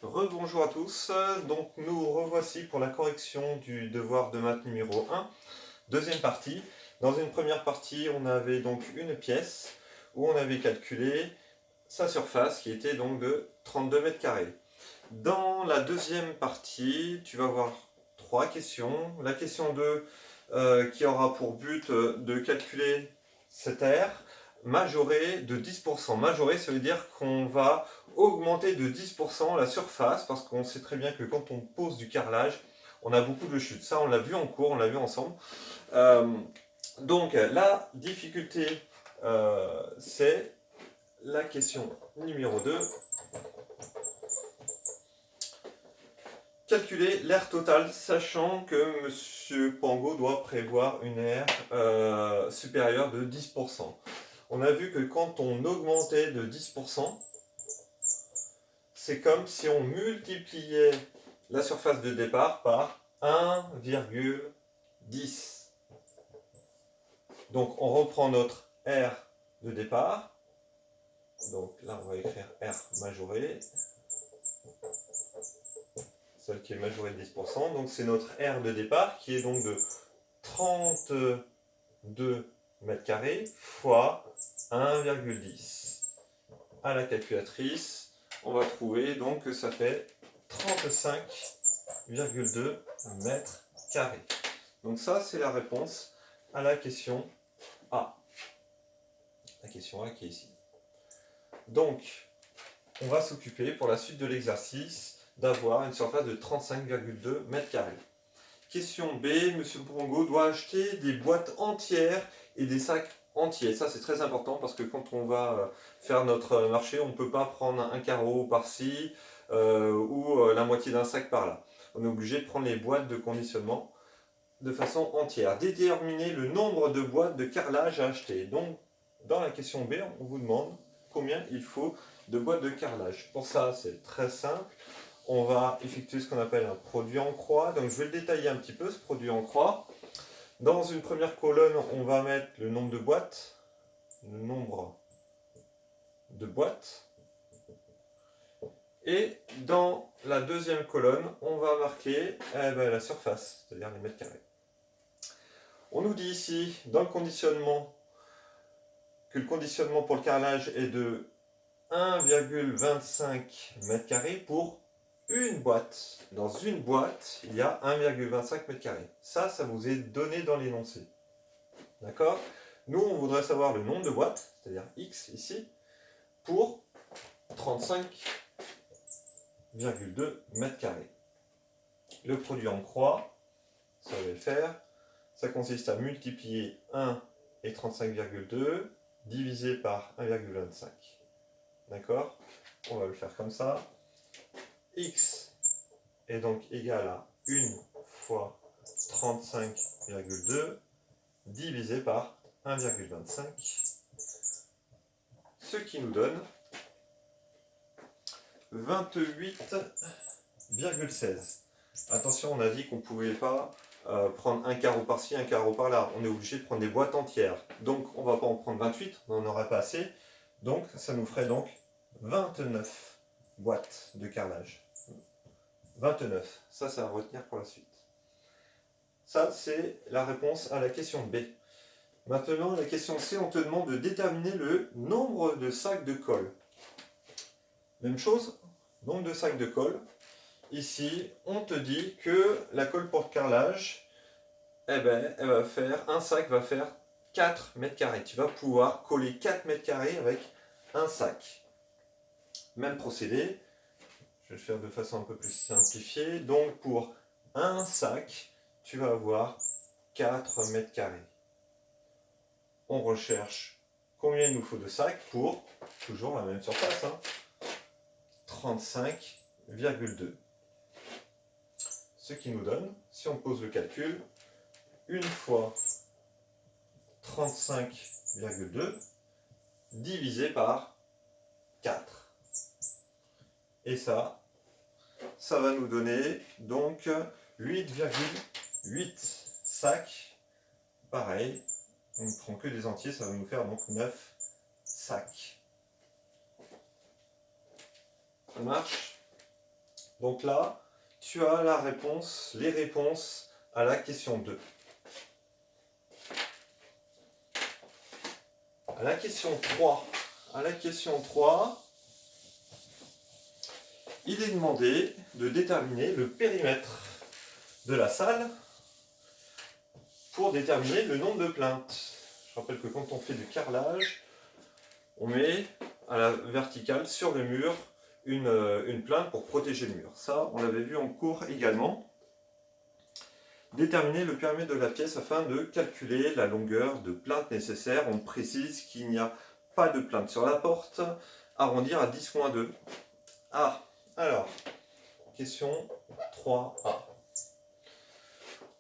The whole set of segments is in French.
Rebonjour à tous, donc nous revoici pour la correction du devoir de maths numéro 1, deuxième partie. Dans une première partie, on avait donc une pièce où on avait calculé sa surface qui était donc de 32 mètres carrés. Dans la deuxième partie, tu vas voir trois questions. La question 2 qui aura pour but de calculer cette aire majorée de 10%. Majorée, ça veut dire qu'on va augmenter de 10% la surface, parce qu'on sait très bien que quand on pose du carrelage, on a beaucoup de chutes. Ça, on l'a vu en cours, on l'a vu ensemble. Donc, la difficulté, c'est la question numéro 2. Calculer l'aire totale, sachant que M. Pango doit prévoir une aire supérieure de 10%. On a vu que quand on augmentait de 10%, c'est comme si on multipliait la surface de départ par 1,10. Donc on reprend notre R de départ. Donc là on va écrire R majoré. Celle qui est majorée de 10%. Donc c'est notre R de départ qui est donc de 32 mètres carrés fois 1,10. À la calculatrice, on va trouver donc que ça fait 35,2 mètres carrés. Donc ça, c'est la réponse à la question A. La question A qui est ici. Donc, on va s'occuper pour la suite de l'exercice d'avoir une surface de 35,2 mètres carrés. Question B, M. Pongo doit acheter des boîtes entières et des sacs entiers. Ça, c'est très important parce que quand on va faire notre marché, on ne peut pas prendre un carreau par-ci ou la moitié d'un sac par-là. On est obligé de prendre les boîtes de conditionnement de façon entière. Déterminer le nombre de boîtes de carrelage à acheter. Donc, dans la question B, on vous demande combien il faut de boîtes de carrelage. Pour ça, c'est très simple. On va effectuer ce qu'on appelle un produit en croix. Donc je vais le détailler un petit peu, ce produit en croix. Dans une première colonne, on va mettre le nombre de boîtes. Le nombre de boîtes. Et dans la deuxième colonne, on va marquer la surface, c'est-à-dire les mètres carrés. On nous dit ici, dans le conditionnement, que le conditionnement pour le carrelage est de 1,25 mètres carrés pour une boîte. Dans une boîte, il y a 1,25 mètres carrés. Ça vous est donné dans l'énoncé. D'accord? Nous, on voudrait savoir le nombre de boîtes, c'est-à-dire X ici, pour 35,2 mètres carrés. Le produit en croix, ça va le faire. Ça consiste à multiplier 1 et 35,2 divisé par 1,25. D'accord? On va le faire comme ça. X est donc égal à 1 fois 35,2 divisé par 1,25, ce qui nous donne 28,16. Attention, on a dit qu'on ne pouvait pas prendre un carreau par-ci, un carreau par-là. On est obligé de prendre des boîtes entières. Donc, on ne va pas en prendre 28, on n'en aurait pas assez. Donc, ça nous ferait donc 29 boîtes de carrelage. 29, ça à retenir pour la suite. Ça, c'est la réponse à la question B. Maintenant, la question C, on te demande de déterminer le nombre de sacs de colle. Même chose, nombre de sacs de colle. Ici, on te dit que la colle pour carrelage, elle va faire, un sac va faire 4 mètres carrés. Tu vas pouvoir coller 4 mètres carrés avec un sac. Même procédé, je vais le faire de façon un peu plus simplifiée. Donc, pour un sac, tu vas avoir 4 mètres carrés. On recherche combien il nous faut de sacs pour toujours la même surface, 35,2. Ce qui nous donne, si on pose le calcul, 1 fois 35,2 divisé par 4. Et ça va nous donner donc 8,8 sacs. Pareil, on ne prend que des entiers, ça va nous faire donc 9 sacs. Ça marche? Donc là, tu as la réponse, les réponses à la question 2. À la question 3, il est demandé de déterminer le périmètre de la salle pour déterminer le nombre de plaintes. Je rappelle que quand on fait du carrelage, on met à la verticale sur le mur une plainte pour protéger le mur. Ça, on l'avait vu en cours également. Déterminer le périmètre de la pièce afin de calculer la longueur de plainte nécessaire. On précise qu'il n'y a pas de plainte sur la porte. Arrondir à 10-2. Ah, alors, question 3A.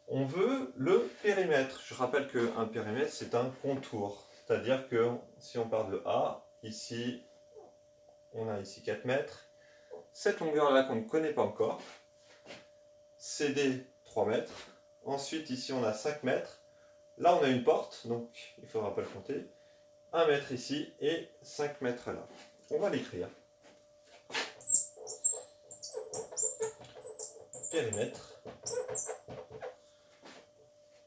On veut le périmètre. Je rappelle qu'un périmètre, c'est un contour. C'est-à-dire que si on part de A, ici, on a ici 4 mètres. Cette longueur-là qu'on ne connaît pas encore, CD 3 mètres. Ensuite, ici, on a 5 mètres. Là, on a une porte, donc il ne faudra pas le compter. 1 mètre ici et 5 mètres là. On va l'écrire. Périmètre.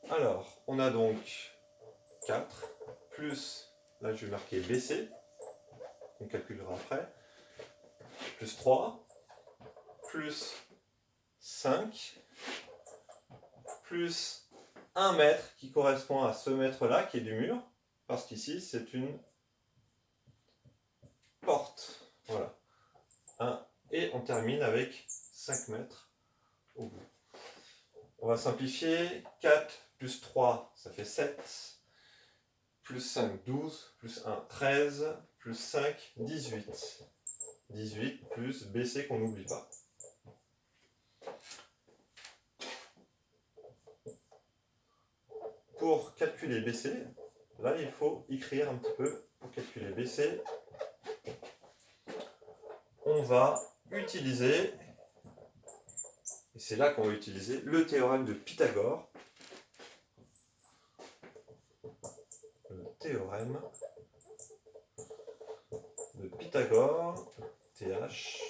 Alors, on a donc 4, plus, là je vais marquer BC, on calculera après, plus 3, plus 5, plus 1 mètre qui correspond à ce mètre-là qui est du mur, parce qu'ici c'est une porte. Voilà. Et on termine avec 5 mètres au bout. On va simplifier. 4 plus 3, ça fait 7. Plus 5, 12. Plus 1, 13. Plus 5, 18. 18 plus BC qu'on n'oublie pas. Pour calculer BC, là il faut écrire un petit peu. Pour calculer BC, on va utiliser, et c'est là qu'on va utiliser le théorème de Pythagore. Le théorème de Pythagore, TH.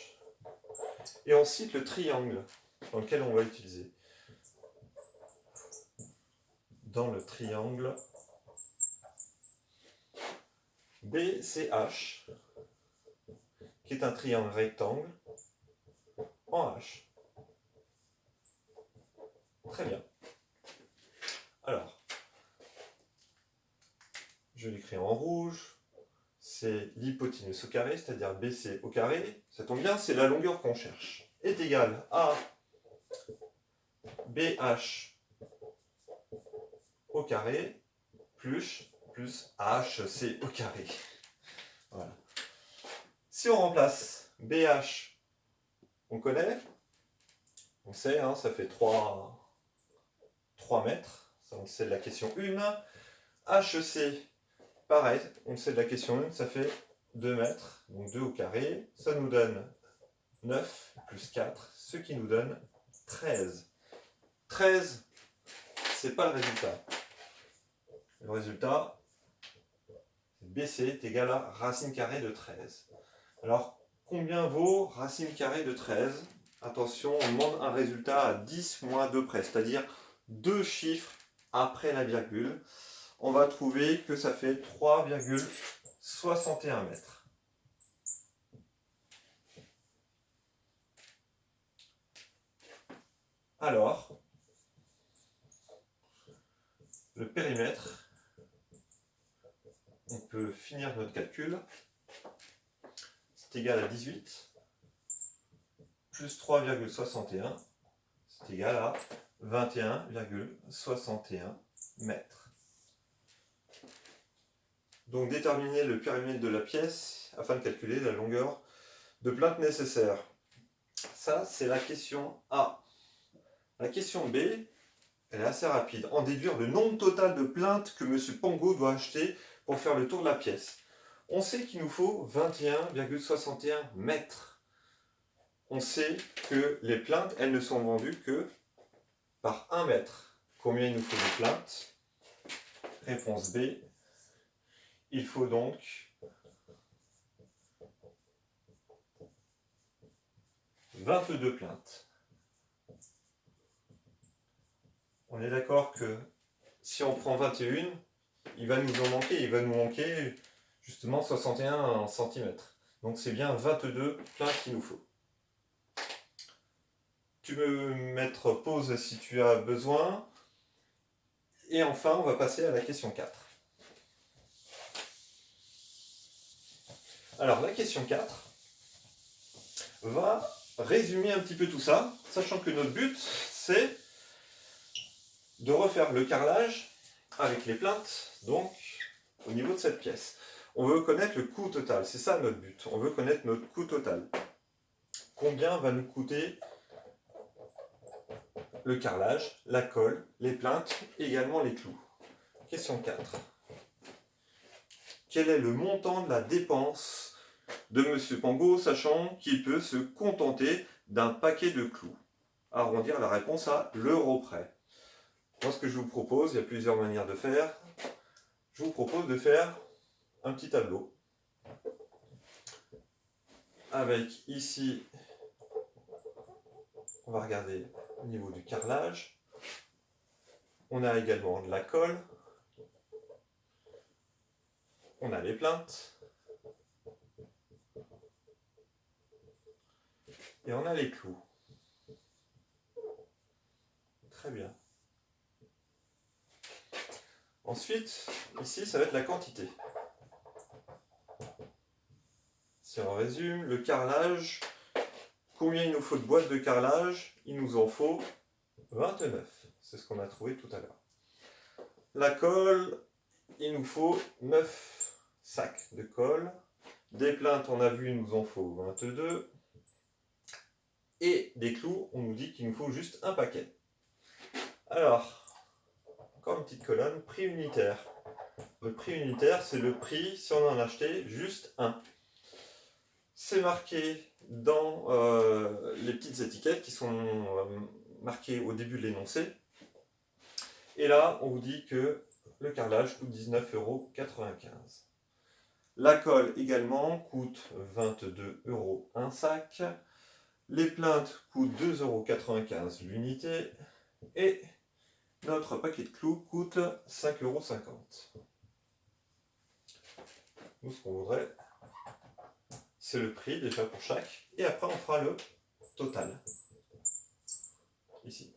Et on cite le triangle dans lequel on va utiliser. Dans le triangle BCH, qui est un triangle rectangle en H. Très bien. Alors, je l'écris en rouge. C'est l'hypoténuse au carré, c'est-à-dire BC au carré. Ça tombe bien, c'est la longueur qu'on cherche. Est égal à BH au carré plus HC au carré. Voilà. Si on remplace BH, on connaît, on sait, hein, ça fait 3 mètres, ça on le sait de la question 1. HC, pareil, on le sait de la question 1, ça fait 2 mètres, donc 2 au carré, ça nous donne 9 plus 4, ce qui nous donne 13. 13, c'est pas le résultat. Le résultat, BC est égal à racine carrée de 13. Alors, combien vaut racine carrée de 13 ? Attention, on demande un résultat à 10 moins 2 près, c'est-à-dire 2 chiffres après la virgule. On va trouver que ça fait 3,61 mètres. Alors, le périmètre, on peut finir notre calcul. C'est égal à 18 plus 3,61, c'est égal à 21,61 mètres. Donc déterminer le périmètre de la pièce afin de calculer la longueur de plainte nécessaire. Ça, c'est la question A. La question B, elle est assez rapide. En déduire le nombre total de plaintes que M. Pango doit acheter pour faire le tour de la pièce. On sait qu'il nous faut 21,61 mètres. On sait que les plaintes, elles ne sont vendues que par 1 mètre. Combien il nous faut de plaintes ? Réponse B. Il faut donc 22 plaintes. On est d'accord que si on prend 21, il va nous manquer justement 61 cm. Donc c'est bien 22 plaintes qu'il nous faut. Tu peux mettre pause si tu as besoin. Et enfin, on va passer à la question 4. Alors, la question 4 va résumer un petit peu tout ça, sachant que notre but, c'est de refaire le carrelage avec les plaintes, donc au niveau de cette pièce. On veut connaître le coût total, c'est ça notre but. On veut connaître notre coût total. Combien va nous coûter le carrelage, la colle, les plaintes, également les clous. Question 4. Quel est le montant de la dépense de M. Pangot, sachant qu'il peut se contenter d'un paquet de clous? Arrondir la réponse à l'euro près. Moi, ce que je vous propose, il y a plusieurs manières de faire. Je vous propose de faire un petit tableau. Avec ici, on va regarder au niveau du carrelage. On a également de la colle. On a les plaintes. Et on a les clous. Très bien. Ensuite, ici, ça va être la quantité. Si on résume, le carrelage, combien il nous faut de boîtes de carrelage? Il nous en faut 29. C'est ce qu'on a trouvé tout à l'heure. La colle, il nous faut 9 sacs de colle. Des plaintes, on a vu, il nous en faut 22. Et des clous, on nous dit qu'il nous faut juste un paquet. Alors, encore une petite colonne, prix unitaire. Le prix unitaire, c'est le prix si on en achetait juste un. C'est marqué dans les petites étiquettes qui sont marquées au début de l'énoncé. Et là, on vous dit que le carrelage coûte 19,95 €. La colle également coûte 22 € un sac. Les plaintes coûtent 2,95 € l'unité. Et notre paquet de clous coûte 5,50 €. Nous, ce qu'on voudrait, c'est le prix déjà pour chaque. Et après, on fera le total. Ici.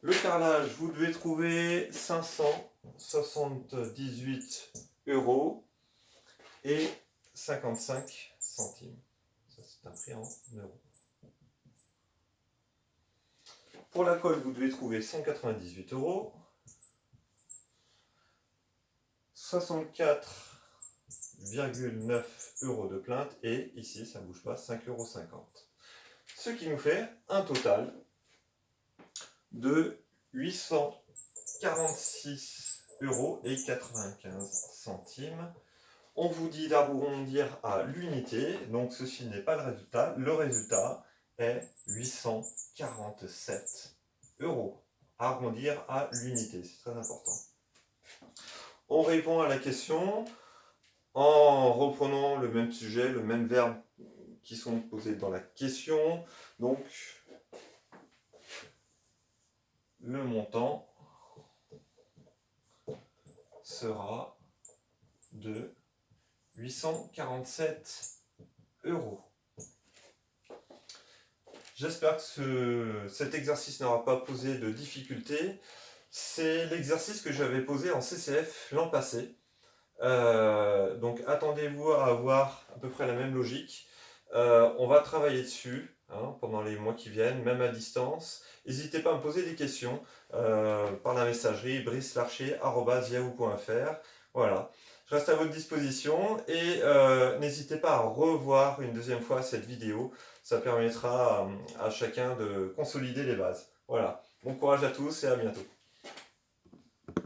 Le carrelage, vous devez trouver 578 € et 55 centimes. Ça, c'est un prix en euros. Pour la colle, vous devez trouver 198 €. 64,9 € de plainte. Et ici, ça ne bouge pas, 5,50 €. Ce qui nous fait un total de 846,95 €. On vous dit d'arrondir à l'unité, donc ceci n'est pas le résultat. Le résultat est 847 €. Arrondir à l'unité, c'est très important. On répond à la question en reprenant le même sujet, le même verbe qui sont posés dans la question. Donc, le montant sera de 847 €. J'espère que cet exercice n'aura pas posé de difficultés. C'est l'exercice que j'avais posé en CCF l'an passé. Donc attendez-vous à avoir à peu près la même logique. On va travailler dessus pendant les mois qui viennent, même à distance. N'hésitez pas à me poser des questions par la messagerie bricelarcher@yahoo.fr. Voilà. Je reste à votre disposition et n'hésitez pas à revoir une deuxième fois cette vidéo. Ça permettra à chacun de consolider les bases. Voilà. Bon courage à tous et à bientôt.